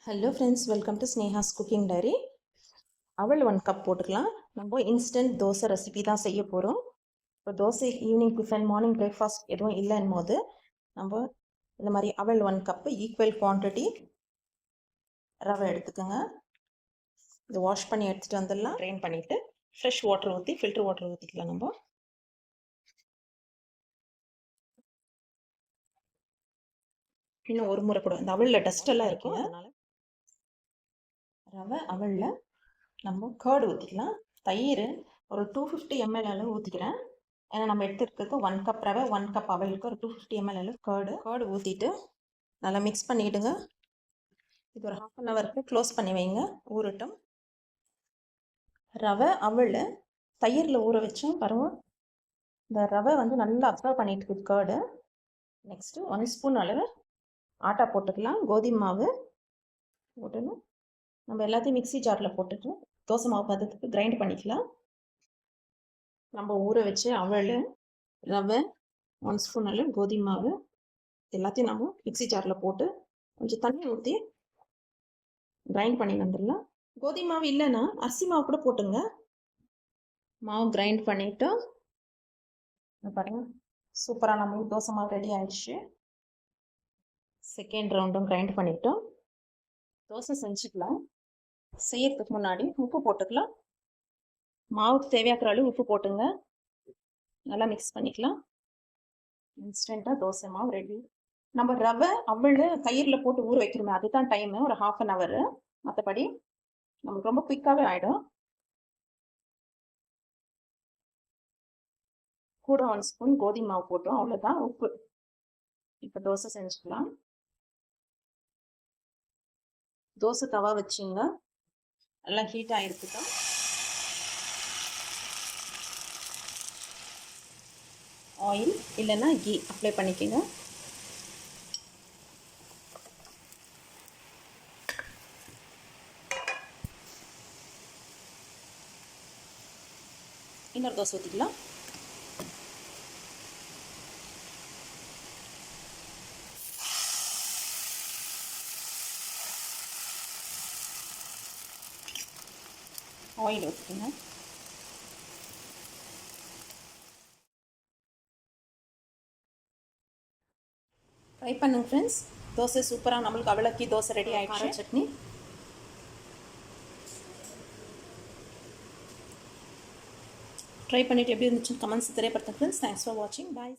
Hello friends, welcome to Sneha's cooking diary. அவல் 1 cup போட்டுக்கலாம். நம்ம இன்ஸ்டன்ட் தோசை ரெசிபி தான் செய்ய போகிறோம். இப்போ dosa evening tiffin morning breakfast எதுவும் இல்லைன்னு போது நம்ம இந்த மாதிரி அவல் 1 கப்பு ஈக்குவல் குவான்டிட்டி ரவை எடுத்துக்கோங்க. இது வாஷ் பண்ணி எடுத்துகிட்டு வந்துடலாம். ட்ரைன் பண்ணிவிட்டு ஃப்ரெஷ் வாட்டர் ஊற்றி ஃபில்டர் வாட்டர் ஊற்றிக்கலாம். நம்ம இன்னும் ஒரு முறை கூட இந்த அவலில் டஸ்ட் எல்லாம் இருக்கும், அதனால ரவை அவலில் நம்ம கேர்டு ஊற்றிக்கலாம். தயிர் ஒரு 250 ml அளவு ஊற்றிக்கிறேன். ஏன்னா நம்ம எடுத்துருக்கிறது 1 கப் ரவை 1 கப் அவலுக்கு ஒரு 250 ml அளவு கேர்டு ஊற்றிட்டு நல்லா மிக்ஸ் பண்ணிவிடுங்க. இது ஒரு 1/2 ஹவருக்கு க்ளோஸ் பண்ணி வைங்க, ஊறட்டும். ரவை அவல் தயிரில் ஊற வச்சோம் பாருங்க. இந்த ரவை வந்து நல்லா அப்சர்வ் பண்ணிட்டு இருக்குது கேர்டு. நெக்ஸ்ட்டு 1 ஸ்பூன் அளவு ஆட்டா போட்டுக்கலாம். கோதுமை மாவு போட்டுணும் நம்ம எல்லாத்தையும் மிக்ஸி ஜாரில் போட்டுட்டு தோசை மாவு பதத்துக்கு கிரைண்ட் பண்ணிக்கலாம். நம்ம ஊற வச்சு அவல், ரவை, 1 ஸ்பூன் அளவு கோதுமை மாவு எல்லாத்தையும் நம்ம மிக்ஸி ஜாரில் போட்டு கொஞ்சம் தண்ணி ஊற்றி கிரைண்ட் பண்ணி வந்துடலாம். கோதுமை மாவு இல்லைன்னா அரிசி மாவு கூட போட்டுங்க. மாவு கிரைண்ட் பண்ணிவிட்டு பாருங்க, சூப்பராக நம்ம தோசை மாவு ரெடி ஆயிடுச்சு. செகண்ட் ரவுண்டும் கிரைண்ட் பண்ணிவிட்டோம். தோசை செஞ்சுக்கலாம். செய்யறதுக்கு முன்னாடி உப்பு போட்டுக்கலாம். மாவுக்கு தேவையாக்குற அளவு உப்பு போட்டுங்க. நல்லா மிக்ஸ் பண்ணிக்கலாம். இன்ஸ்டண்ட்டாக தோசை மாவு ரெடி. நம்ம ரவை அவல் தயிரில் போட்டு ஊற வைக்கிறோமே, அதுதான் டைமு, ஒரு 1/2 ஹவர். மற்றபடி நமக்கு ரொம்ப குயிக்காகவே ஆகிடும். கூட 1 ஸ்பூன் கோதுமை மாவு போட்டோம், அவ்வளோதான். உப்பு. இப்போ தோசை செஞ்சுக்கலாம். தோசை தவா வச்சுங்க, எல்லாம் ஹீட் ஆகிருக்குதான். ஆயில் இல்லைன்னா கீ அப்ளை பண்ணிக்கோங்க. இன்னொரு தோசை ஊற்றிக்கலாம். ஆயில் ஊற்றிக்கோங்க. ட்ரை பண்ணுங்க ஃப்ரெண்ட்ஸ். தோசை சூப்பராக நம்மளுக்கு அவலக்கி தோசை ரெடி ஆகிடுச்சு. சட்னி ட்ரை பண்ணிவிட்டு எப்படி இருந்துச்சுன்னு கமெண்ட்ஸ் தெரியப்படுத்துங்க ஃப்ரெண்ட்ஸ். தேங்க்ஸ் ஃபார் வாட்சிங். பாய்.